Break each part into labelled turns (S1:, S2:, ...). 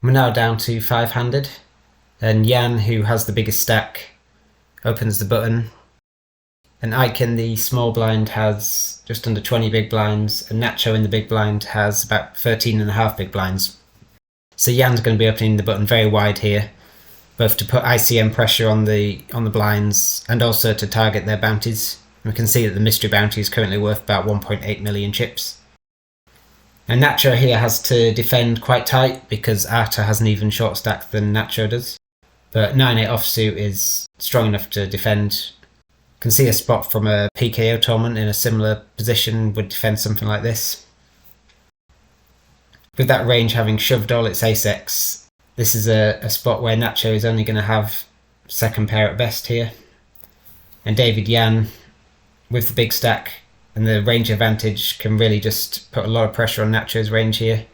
S1: We're now down to 5-handed, and Jan, who has the biggest stack, opens the button, and Ike in the small blind has just under 20 big blinds, and Nacho in the big blind has about 13.5 big blinds. So Jan's going to be opening the button very wide here, both to put ICM pressure on the blinds and also to target their bounties. And we can see that the mystery bounty is currently worth about 1.8 million chips. And Nacho here has to defend quite tight because Arta has an even short stack than Nacho does. But 9-8 offsuit is strong enough to defend. Can see a spot from a PKO tournament in a similar position would defend something like this. With that range having shoved all its ace-X, this is a spot where Nacho is only going to have second pair at best here. And David Jan, with the big stack and the range advantage, can really just put a lot of pressure on Nacho's range here.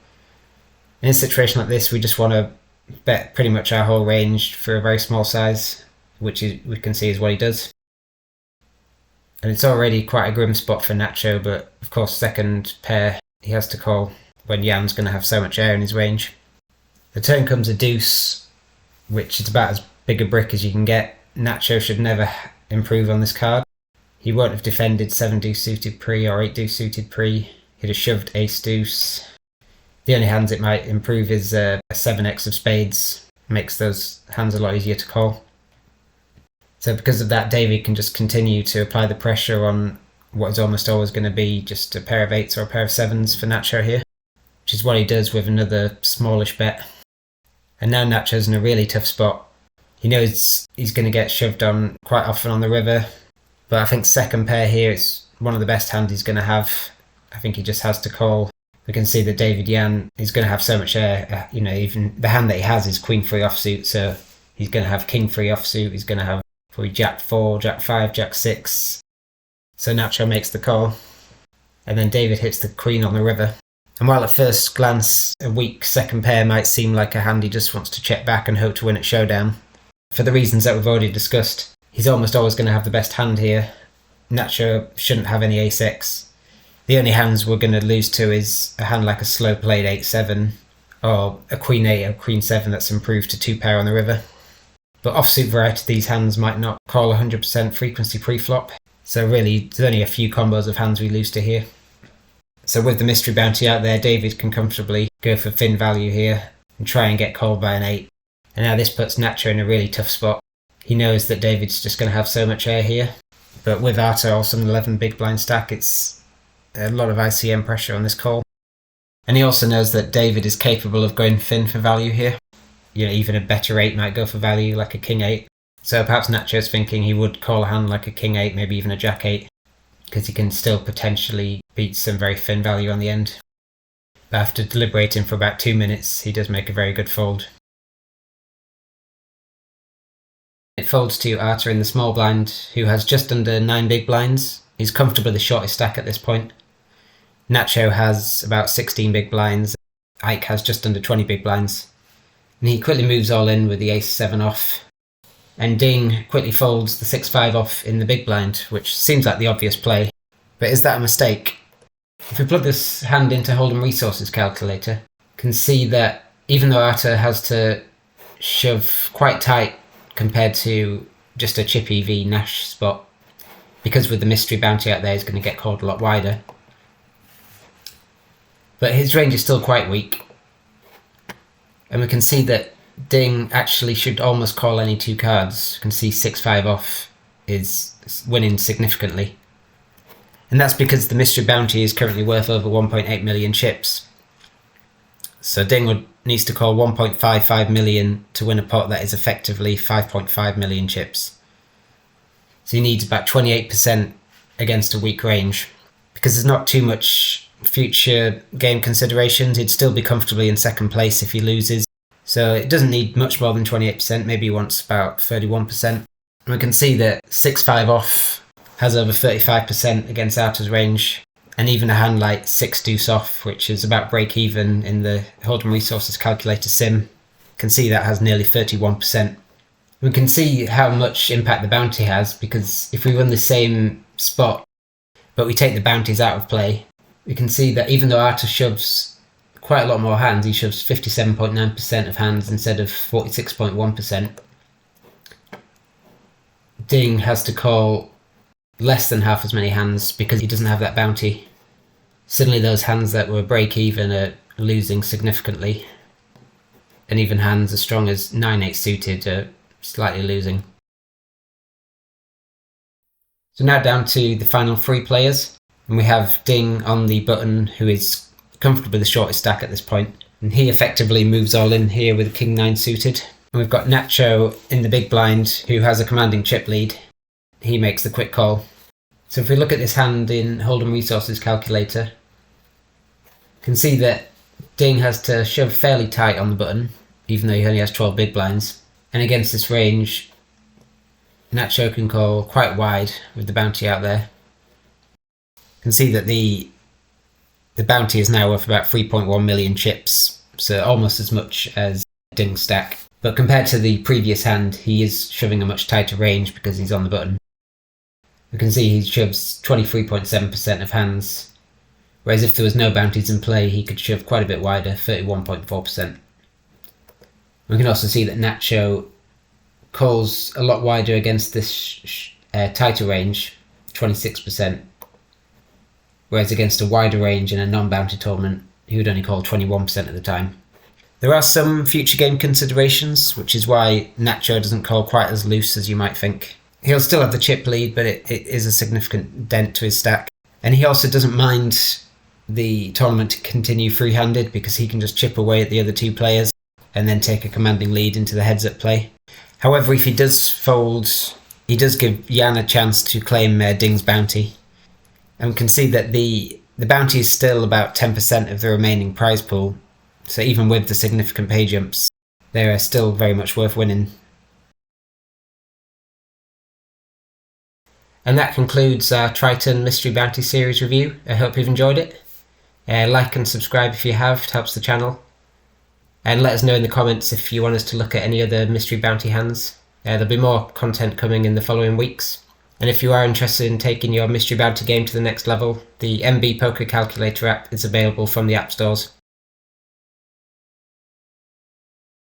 S1: In a situation like this, we just want to bet pretty much our whole range for a very small size, which we can see is what he does. And it's already quite a grim spot for Nacho, but of course second pair he has to call when Jan's going to have so much air in his range. The turn comes a deuce, which is about as big a brick as you can get. Nacho should never improve on this card. He won't have defended 7 deuce suited pre or 8 deuce suited pre. He'd have shoved ace deuce. The only hands it might improve is a 7x of spades. Makes those hands a lot easier to call. So because of that, David can just continue to apply the pressure on what is almost always going to be just a pair of 8s or a pair of 7s for Nacho here, which is what he does with another smallish bet. And now Nacho's in a really tough spot. He knows he's going to get shoved on quite often on the river, but I think second pair here is one of the best hands he's going to have. I think he just has to call. We can see that David Jan is going to have so much air. Even the hand that he has is queen 3 offsuit, so he's going to have king 3 offsuit. He's going to have probably jack 4, jack 5, jack 6. So Nacho makes the call, and then David hits the queen on the river. And while at first glance a weak second pair might seem like a hand he just wants to check back and hope to win at showdown, for the reasons that we've already discussed, he's almost always going to have the best hand here. Nacho shouldn't have any ace-X. The only hands we're going to lose to is a hand like a slow played 8-7 or a queen 8 or queen 7 that's improved to 2 pair on the river. But offsuit variety, these hands might not call 100% frequency pre-flop, so really there's only a few combos of hands we lose to here. So with the mystery bounty out there, David can comfortably go for thin value here and try and get called by an 8. And now this puts Nacho in a really tough spot. He knows that David's just going to have so much air here, but with Arta also an 11 big blind stack, it's a lot of ICM pressure on this call. And he also knows that David is capable of going thin for value here. Even a better 8 might go for value, like a king 8. So perhaps Nacho's thinking he would call a hand like a king 8, maybe even a jack 8, because he can still potentially beat some very thin value on the end. But after deliberating for about 2 minutes, he does make a very good fold. It folds to Arta in the small blind, who has just under 9 big blinds. He's comfortably the shortest stack at this point. Nacho has about 16 big blinds. Ike has just under 20 big blinds. And he quickly moves all in with the ace-7 off. And Ding quickly folds the 6-5 off in the big blind, which seems like the obvious play. But is that a mistake? If we plug this hand into Hold'em Resources calculator, you can see that even though Arta has to shove quite tight compared to just a chip EV Nash spot, because with the mystery bounty out there he's going to get called a lot wider. But his range is still quite weak. And we can see that Ding actually should almost call any 2 cards. You can see 6-5 off is winning significantly. And that's because the mystery bounty is currently worth over 1.8 million chips. So Ding needs to call 1.55 million to win a pot that is effectively 5.5 million chips. So he needs about 28% against a weak range. Because there's not too much future game considerations, he'd still be comfortably in second place if he loses. So it doesn't need much more than 28%, maybe he wants about 31%. And we can see that 6-5 off has over 35% against Arta's range, and even a hand like 6 deuce off, which is about break even in the Hold'em Resources calculator sim, can see that has nearly 31%. We can see how much impact the bounty has, because if we run the same spot, but we take the bounties out of play, we can see that even though Arta shoves quite a lot more hands. He shoves 57.9% of hands instead of 46.1%. Ding has to call less than half as many hands because he doesn't have that bounty. Suddenly those hands that were break even are losing significantly, and even hands as strong as 9-8 suited are slightly losing. So now down to the final 3 players, and we have Ding on the button, who is comfortably the shortest stack at this point, and he effectively moves all in here with King 9 suited. And we've got Nacho in the big blind, who has a commanding chip lead. He makes the quick call. So if we look at this hand in Hold'em Resources calculator, you can see that Ding has to shove fairly tight on the button, even though he only has 12 big blinds. And against this range, Nacho can call quite wide with the bounty out there. You can see that the bounty is now worth about 3.1 million chips, so almost as much as Ding's stack. But compared to the previous hand, he is shoving a much tighter range because he's on the button. You can see he shoves 23.7% of hands, whereas if there was no bounties in play, he could shove quite a bit wider, 31.4%. We can also see that Nacho calls a lot wider against this tighter range, 26%, whereas against a wider range in a non-bounty tournament, he would only call 21% at the time. There are some future game considerations, which is why Nacho doesn't call quite as loose as you might think. He'll still have the chip lead, but it is a significant dent to his stack. And he also doesn't mind the tournament to continue free-handed because he can just chip away at the other 2 players and then take a commanding lead into the heads-up play. However, if he does fold, he does give Jan a chance to claim Ding's bounty. And we can see that the bounty is still about 10% of the remaining prize pool, so even with the significant pay jumps, they are still very much worth winning. And that concludes our Triton Mystery Bounty Series review. I hope you've enjoyed it. Like and subscribe if you have, it helps the channel. And let us know in the comments if you want us to look at any other mystery bounty hands. There'll be more content coming in the following weeks. And if you are interested in taking your mystery bounty game to the next level, the MB Poker Calculator app is available from the app stores.